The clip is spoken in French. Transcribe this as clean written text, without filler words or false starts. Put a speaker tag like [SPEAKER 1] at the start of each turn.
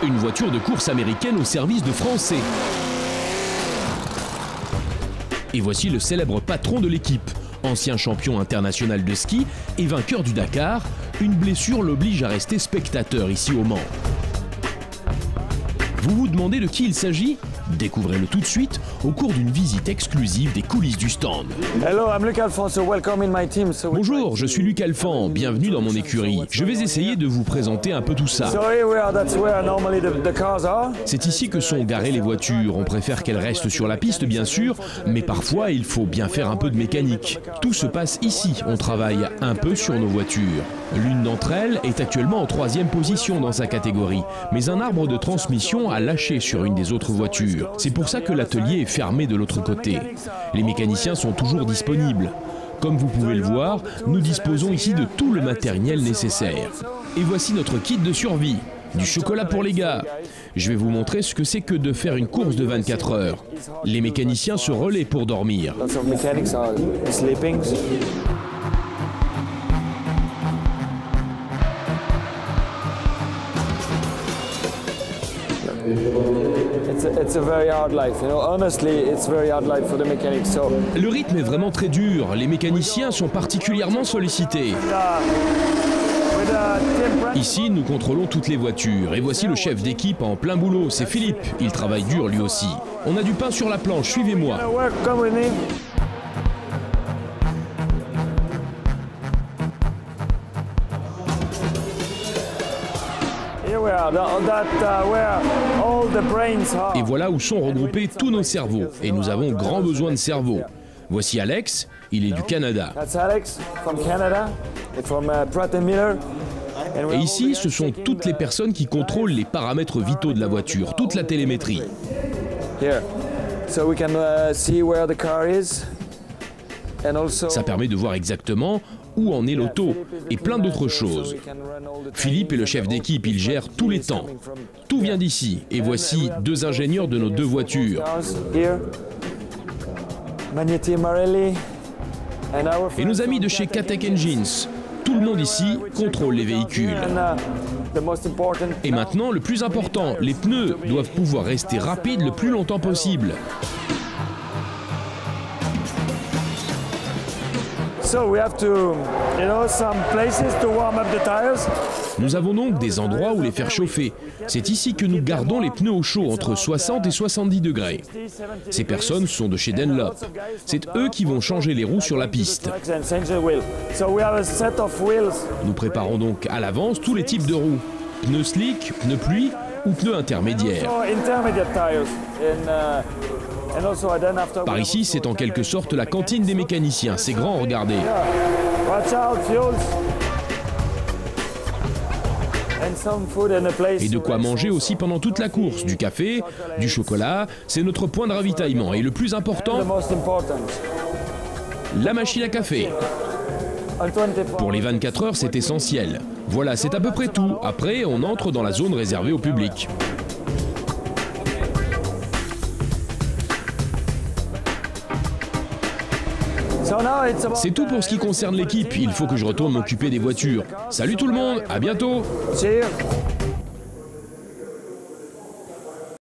[SPEAKER 1] Une voiture de course américaine au service de Français. Et voici le célèbre patron de l'équipe. Ancien champion international de ski et vainqueur du Dakar, une blessure l'oblige à rester spectateur ici au Mans. Vous vous demandez de qui il s'agit? Découvrez-le tout de suite au cours d'une visite exclusive des coulisses du stand. Bonjour, je suis Luc Alphand, bienvenue dans mon écurie. Je vais essayer de vous présenter un peu tout ça. C'est ici que sont garées les voitures. On préfère qu'elles restent sur la piste bien sûr, mais parfois il faut bien faire un peu de mécanique. Tout se passe ici, on travaille un peu sur nos voitures. L'une d'entre elles est actuellement en 3e position dans sa catégorie, mais un arbre de transmission a lâché sur une des autres voitures. C'est pour ça que l'atelier est fermé de l'autre côté. Les mécaniciens sont toujours disponibles. Comme vous pouvez le voir, nous disposons ici de tout le matériel nécessaire. Et voici notre kit de survie. Du chocolat pour les gars. Je vais vous montrer ce que c'est que de faire une course de 24 heures. Les mécaniciens se relaient pour dormir. Le rythme est vraiment très dur. Les mécaniciens sont particulièrement sollicités. Ici, nous contrôlons toutes les voitures. Et voici le chef d'équipe en plein boulot. C'est Philippe. Il travaille dur lui aussi. On a du pain sur la planche. Suivez-moi. Et voilà où sont regroupés tous nos cerveaux. Et nous avons grand besoin de cerveaux. Voici Alex, il est du Canada. Et ici, ce sont toutes les personnes qui contrôlent les paramètres vitaux de la voiture, toute la télémétrie. Ça permet de voir exactement où en est l'auto et plein d'autres choses. Philippe est le chef d'équipe, il gère tous les temps. Tout vient d'ici. Et voici 2 ingénieurs de nos 2 voitures. Et nos amis de chez Katech Engines. Tout le monde ici contrôle les véhicules. Et maintenant, le plus important, les pneus doivent pouvoir rester rapides le plus longtemps possible. Nous avons donc des endroits où les faire chauffer. C'est ici que nous gardons les pneus au chaud entre 60 et 70 degrés. Ces personnes sont de chez Dunlop. C'est eux qui vont changer les roues sur la piste. Nous préparons donc à l'avance tous les types de roues. Pneus slick, pneus pluie ou pneus intermédiaires. Par ici, c'est en quelque sorte la cantine des mécaniciens. C'est grand, regardez. Et de quoi manger aussi pendant toute la course. Du café, du chocolat, c'est notre point de ravitaillement. Et le plus important, la machine à café. Pour les 24 heures, c'est essentiel. Voilà, c'est à peu près tout. Après, on entre dans la zone réservée au public. C'est tout pour ce qui concerne l'équipe. Il faut que je retourne m'occuper des voitures. Salut tout le monde, à bientôt.